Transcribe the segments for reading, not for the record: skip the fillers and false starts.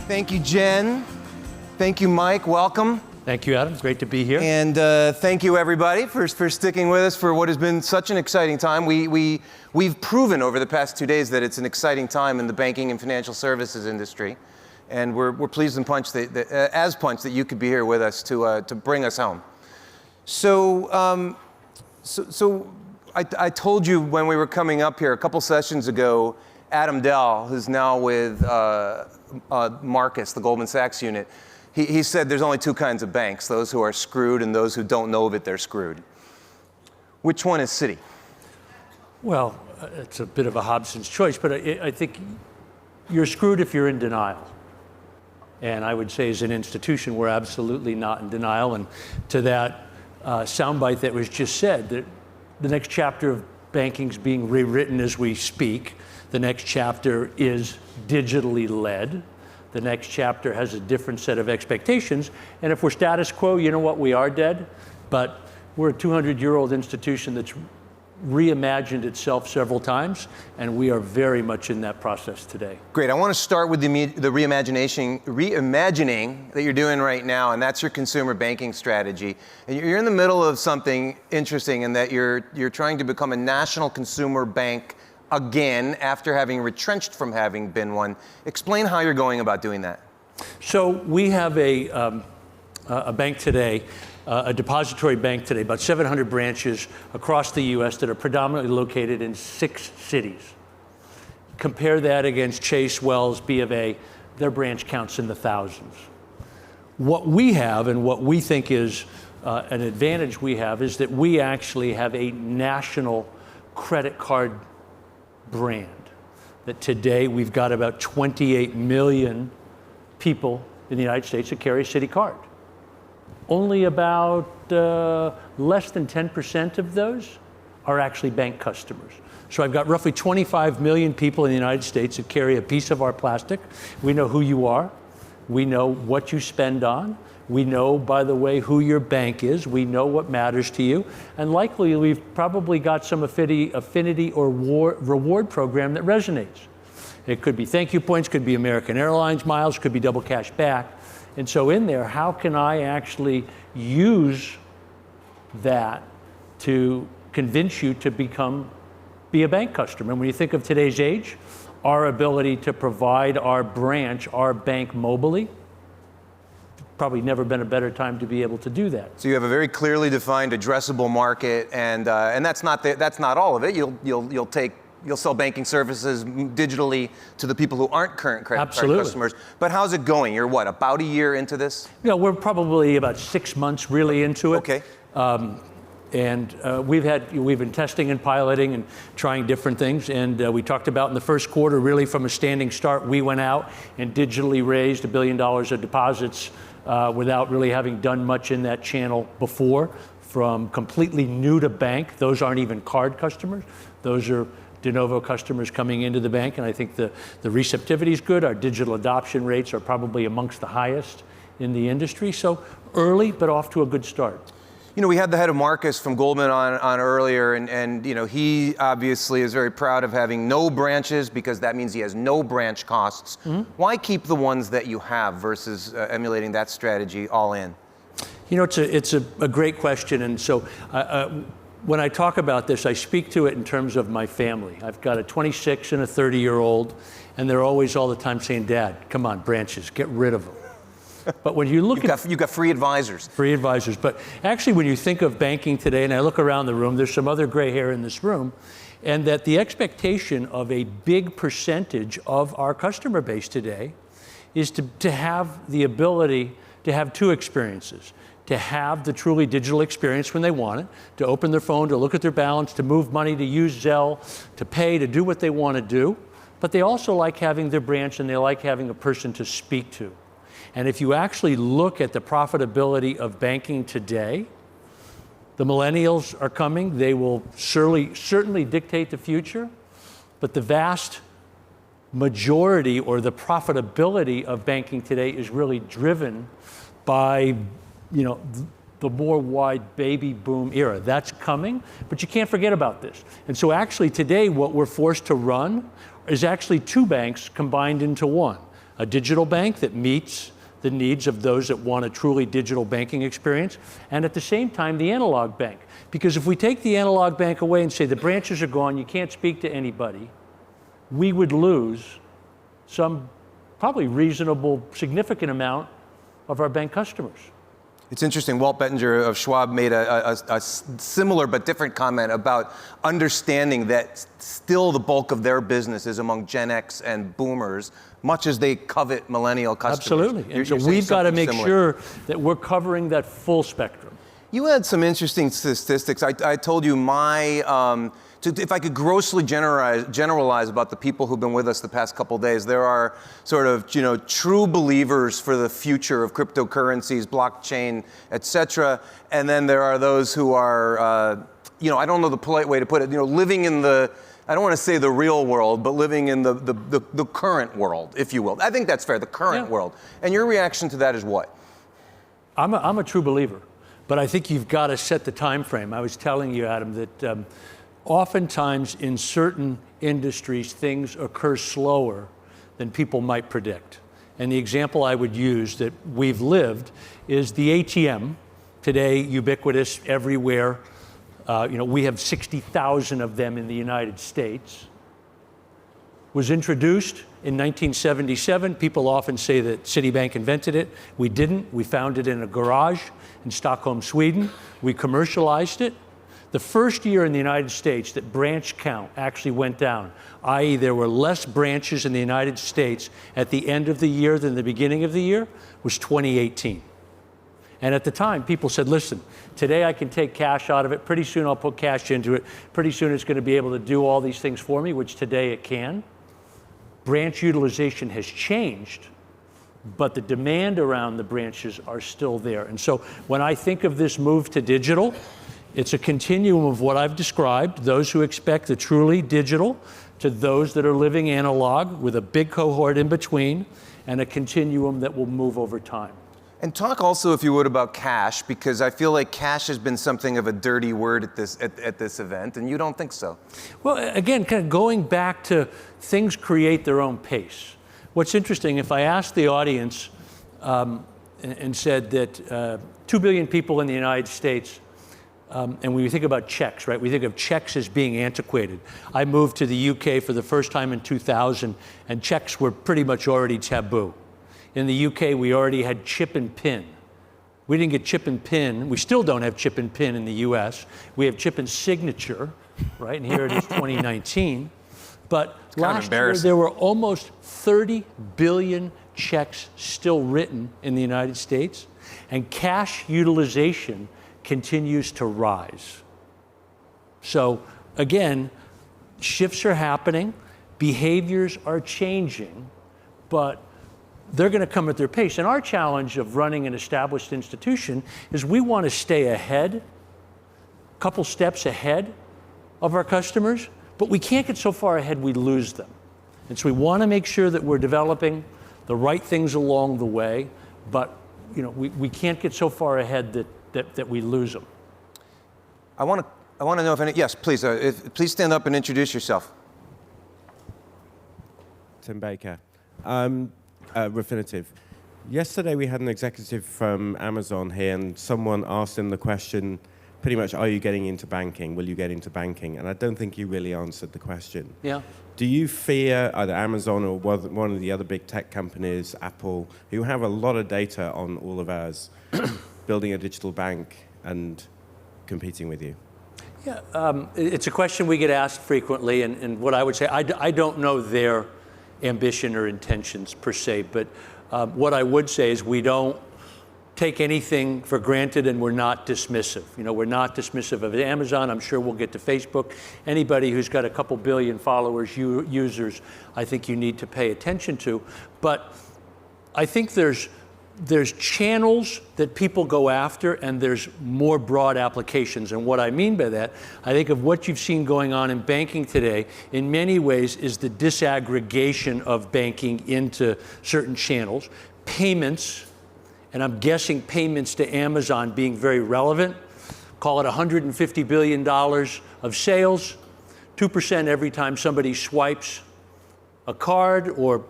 Thank you, Jen. Thank you, Mike. Welcome. Thank you, Adam. Great to be here. And thank you, everybody, for sticking with us for what has been such an exciting time. We've proven over the past 2 days that it's an exciting time in the banking and financial services industry. And we're pleased and punched that you could be here with us to bring us home. So I told you when we were coming up here a couple sessions ago, Adam Dell, who's now with Marcus, the Goldman Sachs unit, he said there's only two kinds of banks, those who are screwed and those who don't know that they're screwed. Which one is Citi? Well, it's a bit of a Hobson's choice, but I think you're screwed if you're in denial. And I would say as an institution, we're absolutely not in denial. And to that soundbite that was just said, that the next chapter of banking is being rewritten as we speak. The next chapter is digitally led. The next chapter has a different set of expectations. And if we're status quo, you know what, we are dead. But we're a 200-year-old institution that's reimagined itself several times, and we are very much in that process today. Great. I want to start with the reimagining that you're doing right now, and that's your consumer banking strategy. And you're in the middle of something interesting in that you're trying to become a national consumer bank again after having retrenched from having been one. Explain how you're going about doing that. So we have a bank today, a depository bank today, about 700 branches across the U.S. that are predominantly located in 6 cities. Compare that against Chase, Wells, B of A, their branch counts in the thousands. What we have and what we think is an advantage we have is that we actually have a national credit card brand. That today we've got about 28 million people in the United States that carry a Citi card. Only about less than 10% of those are actually bank customers. So I've got roughly 25 million people in the United States that carry a piece of our plastic. We know who you are. We know what you spend on. We know, by the way, who your bank is. We know what matters to you. And likely we've probably got some affinity or reward program that resonates. It could be thank you points, could be American Airlines miles, could be double cash back. And so in there, how can I actually use that to convince you to be a bank customer? And when you think of today's age, our ability to provide our branch, our bank mobily, probably never been a better time to be able to do that. So you have a very clearly defined addressable market, and that's not all of it. You'll sell banking services digitally to the people who aren't current credit card customers. But how's it going? You're what, about a year into this? Yeah, we're probably about 6 months really into it. Okay. We've been testing and piloting and trying different things. And we talked about in the first quarter, really from a standing start, we went out and digitally raised $1 billion of deposits without really having done much in that channel before, from completely new to bank. Those aren't even card customers. Those are de novo customers coming into the bank, and I think the receptivity is good. Our digital adoption rates are probably amongst the highest in the industry. So early, but off to a good start. You know, we had the head of Marcus from Goldman on earlier, and you know, he obviously is very proud of having no branches because that means he has no branch costs. Mm-hmm. Why keep the ones that you have versus emulating that strategy all in? You know, it's a great question, and so when I talk about this, I speak to it in terms of my family. I've got a 26 and a 30-year-old, and they're always all the time saying, "Dad, come on, branches, get rid of them." But when you look you've got free advisors. Free advisors. But actually, when you think of banking today, and I look around the room, there's some other gray hair in this room, and that the expectation of a big percentage of our customer base today is to have the ability to have 2 experiences. To have the truly digital experience when they want it, to open their phone, to look at their balance, to move money, to use Zelle, to pay, to do what they want to do. But they also like having their branch, and they like having a person to speak to. And if you actually look at the profitability of banking today, the millennials are coming. They will certainly dictate the future, but the vast majority or the profitability of banking today is really driven by, you know, the more wide baby boom era. That's coming, but you can't forget about this. And so actually today what we're forced to run is actually 2 banks combined into one. a digital bank that meets the needs of those that want a truly digital banking experience, and at the same time, the analog bank. Because if we take the analog bank away and say the branches are gone, you can't speak to anybody, we would lose some probably reasonable, significant amount of our bank customers. It's interesting, Walt Bettinger of Schwab made a similar but different comment about understanding that still the bulk of their business is among Gen X and boomers, much as they covet millennial customers. Absolutely. And so we've got to make sure that we're covering that full spectrum. You had some interesting statistics. I told you if I could grossly generalize about the people who've been with us the past couple days, there are sort of, true believers for the future of cryptocurrencies, blockchain, et cetera. And then there are those who are, I don't know the polite way to put it, living in the, I don't want to say the real world, but living in the current world, if you will. I think that's fair, the current world. And your reaction to that is what? I'm a true believer, but I think you've got to set the time frame. I was telling you, Adam, that oftentimes in certain industries, things occur slower than people might predict. And the example I would use that we've lived is the ATM, today ubiquitous everywhere. We have 60,000 of them in the United States. Was introduced in 1977. People often say that Citibank invented it. We didn't. We found it in a garage in Stockholm, Sweden. We commercialized it. The first year in the United States that branch count actually went down, i.e. there were less branches in the United States at the end of the year than the beginning of the year, was 2018. And at the time, people said, listen, today I can take cash out of it. Pretty soon I'll put cash into it. Pretty soon it's going to be able to do all these things for me, which today it can. Branch utilization has changed, but the demand around the branches are still there. And so when I think of this move to digital, it's a continuum of what I've described, those who expect the truly digital to those that are living analog with a big cohort in between, and a continuum that will move over time. And talk also, if you would, about cash, because I feel like cash has been something of a dirty word at this event, and you don't think so. Well, again, kind of going back to things create their own pace. What's interesting, if I asked the audience and said that 2 billion people in the United States, and when we think about checks, right, we think of checks as being antiquated. I moved to the UK for the first time in 2000, and checks were pretty much already taboo. In the UK, we already had chip and pin. We didn't get chip and pin. We still don't have chip and pin in the US. We have chip and signature, right? And here it is 2019. But last year, there were almost 30 billion checks still written in the United States, and cash utilization continues to rise. So again, shifts are happening, behaviors are changing, but they're going to come at their pace. And our challenge of running an established institution is we want to stay ahead, a couple steps ahead of our customers, but we can't get so far ahead we lose them. And so we want to make sure that we're developing the right things along the way, but we can't get so far ahead that we lose them. I want to know if any, yes, please, please stand up and introduce yourself. Tim Baker. Refinitiv. Yesterday we had an executive from Amazon here, and someone asked him the question, pretty much, are you getting into banking? Will you get into banking? And I don't think you really answered the question. Yeah. Do you fear either Amazon or one of the other big tech companies, Apple, who have a lot of data on all of ours, building a digital bank and competing with you? Yeah, it's a question we get asked frequently, and what I would say, I don't know their ambition or intentions per se, but what I would say is we don't take anything for granted, and we're not dismissive. We're not dismissive of Amazon. I'm sure we'll get to Facebook. Anybody who's got a couple billion followers, users, I think you need to pay attention to. But I think there's channels that people go after, and there's more broad applications. And what I mean by that, I think of what you've seen going on in banking today, in many ways, is the disaggregation of banking into certain channels. Payments, and I'm guessing payments to Amazon being very relevant, call it $150 billion of sales, 2% every time somebody swipes a card or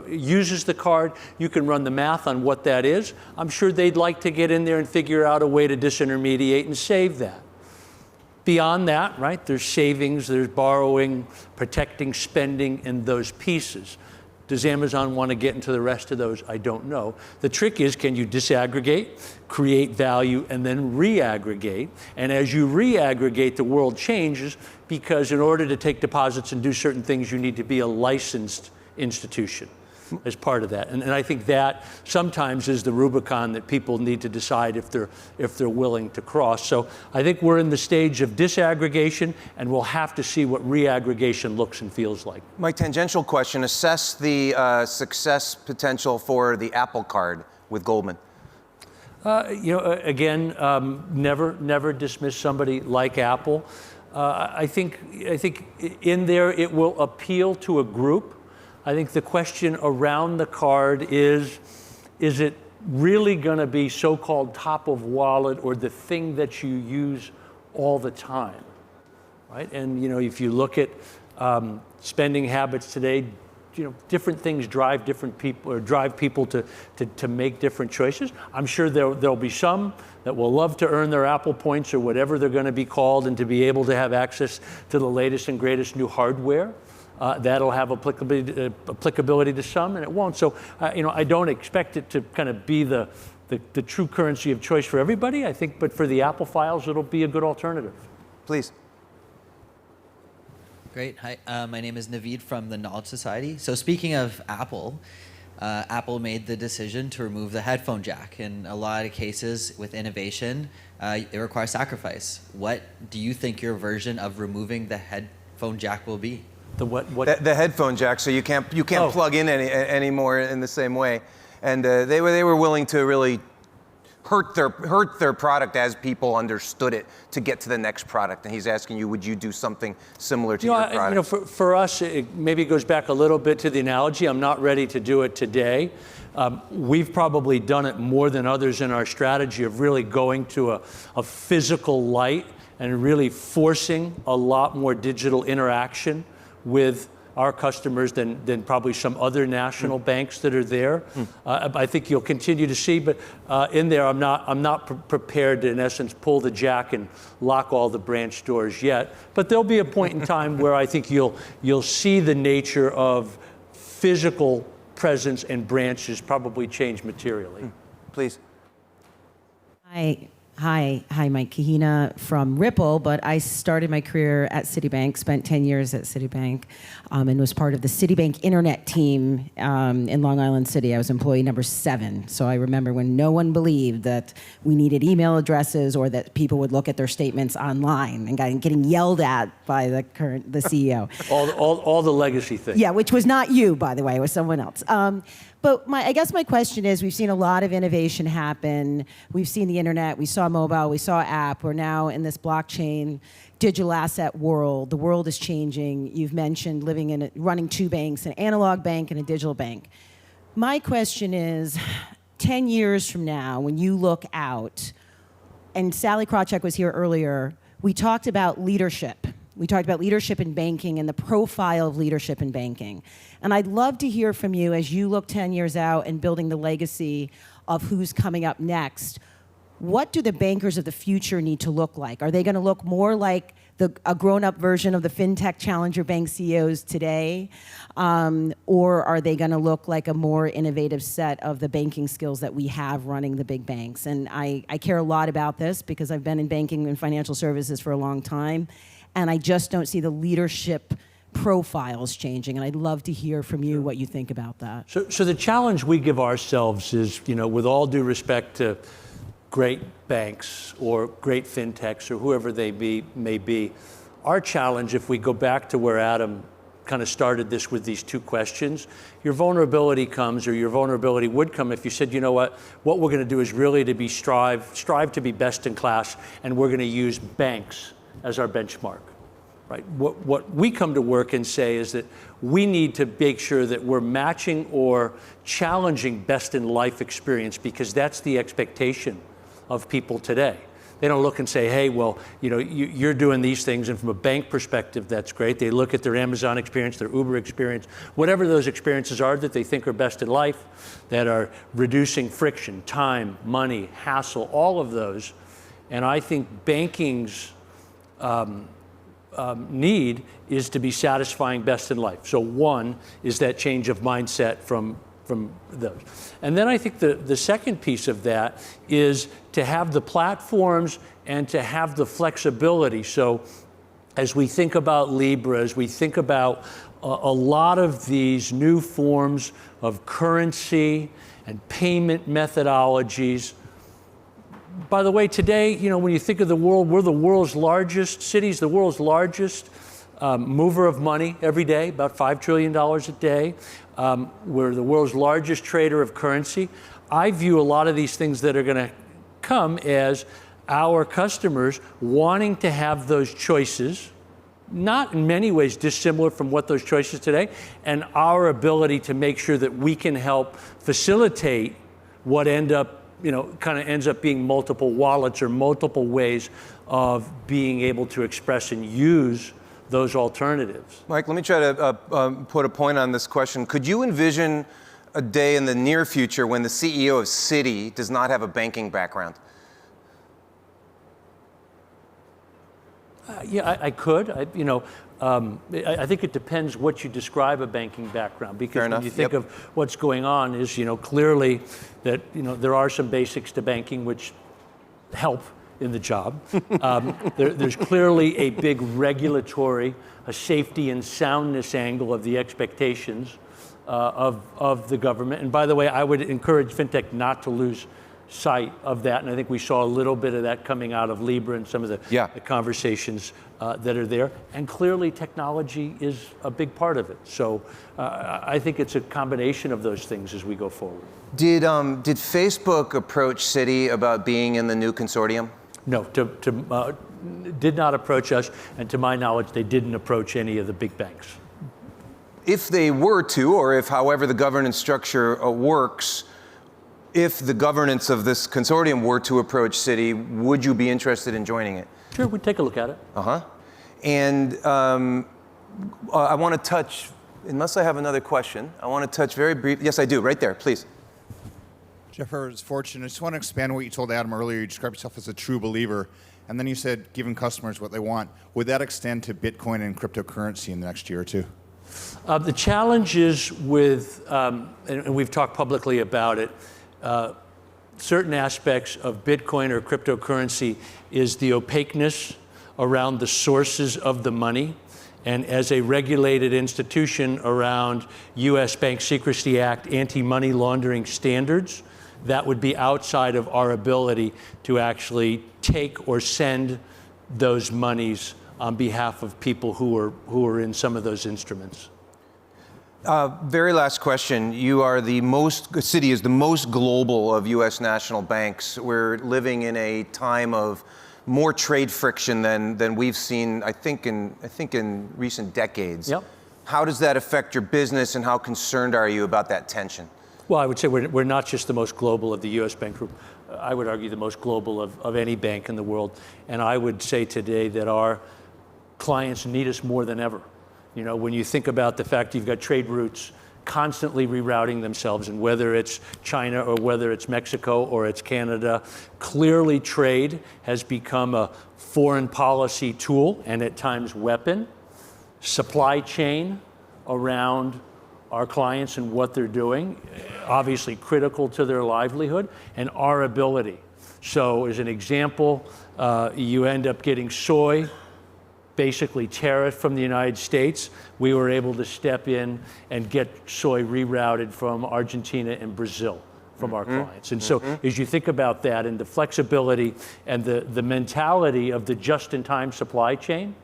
uses the card, you can run the math on what that is. I'm sure they'd like to get in there and figure out a way to disintermediate and save that. Beyond that, right, there's savings, there's borrowing, protecting spending, and those pieces. Does Amazon want to get into the rest of those? I don't know. The trick is, can you disaggregate, create value, and then reaggregate? And as you reaggregate, the world changes, because in order to take deposits and do certain things, you need to be a licensed institution as part of that. And I think that sometimes is the Rubicon that people need to decide if they're willing to cross. So I think we're in the stage of disaggregation, and we'll have to see what reaggregation looks and feels like. My tangential question, assess the success potential for the Apple Card with Goldman. Again, never dismiss somebody like Apple. I think in there it will appeal to a group. I think the question around the card is it really going to be so-called top of wallet, or the thing that you use all the time, right? And if you look at spending habits today, different things drive different people, or drive people to make different choices. I'm sure there'll be some that will love to earn their Apple points, or whatever they're going to be called, and to be able to have access to the latest and greatest new hardware. That'll have applicability to some, and it won't. So, I don't expect it to kind of be the true currency of choice for everybody, I think, but for the Apple files, it'll be a good alternative. Please. Great. Hi, my name is Naveed from the Knowledge Society. So speaking of Apple, Apple made the decision to remove the headphone jack. In a lot of cases with innovation, it requires sacrifice. What do you think your version of removing the headphone jack will be? The what? The headphone jack, so you can't plug in anymore in the same way. And they were willing to really hurt their product as people understood it to get to the next product. And he's asking you, would you do something similar to your product? For us, maybe it goes back a little bit to the analogy. I'm not ready to do it today. We've probably done it more than others in our strategy of really going to a physical light and really forcing a lot more digital interaction with our customers than probably some other national banks that are there. I think you'll continue to see, but in there, I'm not prepared to, in essence, pull the jack and lock all the branch doors yet. But there'll be a point in time where I think you'll see the nature of physical presence and branches probably change materially. Please. Hi, Mike Kahina from Ripple, but I started my career at Citibank, spent 10 years at Citibank, and was part of the Citibank Internet team in Long Island City. I was employee number 7, so I remember when no one believed that we needed email addresses or that people would look at their statements online, and getting yelled at by the CEO. all the legacy things. Yeah, which was not you, by the way, it was someone else. But I guess my question is, we've seen a lot of innovation happen. We've seen the internet, we saw mobile, we saw app. We're now in this blockchain, digital asset world. The world is changing. You've mentioned running 2 banks, an analog bank and a digital bank. My question is, 10 years from now, when you look out, and Sally Krawcheck was here earlier, we talked about leadership. We talked about leadership in banking and the profile of leadership in banking. And I'd love to hear from you as you look 10 years out and building the legacy of who's coming up next. What do the bankers of the future need to look like? Are they going to look more like a grown-up version of the fintech challenger bank CEOs today? Or are they going to look like a more innovative set of the banking skills that we have running the big banks? And I care a lot about this because I've been in banking and financial services for a long time, and I just don't see the leadership profiles changing, and I'd love to hear from you what you think about that. So the challenge we give ourselves is, with all due respect to great banks or great fintechs or whoever they may be, our challenge, if we go back to where Adam kind of started this with these 2 questions, your vulnerability would come if you said, what we're going to do is really to strive to be best in class, and we're going to use banks as our benchmark. Right. What we come to work and say is that we need to make sure that we're matching or challenging best in life experience, because that's the expectation of people today. They don't look and say, hey, well, you're doing these things, and from a bank perspective, that's great. They look at their Amazon experience, their Uber experience, whatever those experiences are that they think are best in life, that are reducing friction, time, money, hassle, all of those. And I think banking's need is to be satisfying best in life. So one is that change of mindset from those. And then I think the second piece of that is to have the platforms and to have the flexibility. So as we think about Libra, as we think about a lot of these new forms of currency and payment methodologies. By the way, today, when you think of the world, we're the world's largest cities, the world's largest mover of money every day, about $5 trillion a day. We're the world's largest trader of currency. I view a lot of these things that are going to come as our customers wanting to have those choices, not in many ways dissimilar from what those choices today, and our ability to make sure that we can help facilitate what ends up being multiple wallets or multiple ways of being able to express and use those alternatives. Mike, let me try to put a point on this question. Could you envision a day in the near future when the CEO of Citi does not have a banking background? Yeah, I could. I think it depends what you describe a banking background, because when you think of what's going on is, clearly that, there are some basics to banking which help in the job. There's clearly a big regulatory, a safety and soundness angle of the expectations of the government. And by the way, I would encourage fintech not to lose sight of that, and I think we saw a little bit of that coming out of Libra and some of the conversations that are there. And clearly technology is a big part of it. So I think it's a combination of those things as we go forward. Did Facebook approach Citi about being in the new consortium? No, did not approach us, and to my knowledge, they didn't approach any of the big banks. If they were to, or if however the governance structure works, if the governance of this consortium were to approach Citi, would you be interested in joining it? Sure, we'd take a look at it. And I want to touch, unless I have another question, I want to touch very briefly. Yes, I do, right there, please. Jeff Rivers, Fortune. I just want to expand on what you told Adam earlier. You described yourself as a true believer, and then you said giving customers what they want. Would that extend to Bitcoin and cryptocurrency in the next year or two? The challenge is with, and we've talked publicly about it, certain aspects of Bitcoin or cryptocurrency is the opaqueness around the sources of the money. And as a regulated institution around U.S. Bank Secrecy Act, anti-money laundering standards, that would be outside of our ability to actually take or send those monies on behalf of people who are in some of those instruments. Very last question. Citi is the most global of U.S. national banks. We're living in a time of more trade friction than we've seen, I think in recent decades. Yep. How does that affect your business, and how concerned are you about that tension? Well, I would say we're not just the most global of the U.S. bank group. I would argue the most global of any bank in the world. And I would say today that our clients need us more than ever. When you think about the fact you've got trade routes constantly rerouting themselves, and whether it's China or whether it's Mexico or it's Canada, clearly trade has become a foreign policy tool and at times weapon. Supply chain around our clients and what they're doing, obviously critical to their livelihood and our ability. So as an example, you end up getting soy basically tariffed from the United States. We were able to step in and get soy rerouted from Argentina and Brazil from our clients. And so as you think about that and the flexibility and the mentality of the just-in-time supply chain,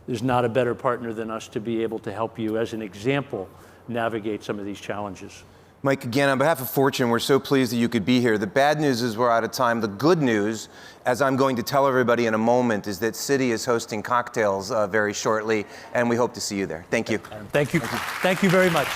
there's not a better partner than us to be able to help you, as an example, navigate some of these challenges. Mike, again, on behalf of Fortune, we're so pleased that you could be here. The bad news is we're out of time. The good news, as I'm going to tell everybody in a moment, is that Citi is hosting cocktails very shortly, and we hope to see you there. Thank you. Thank you. Thank you very much.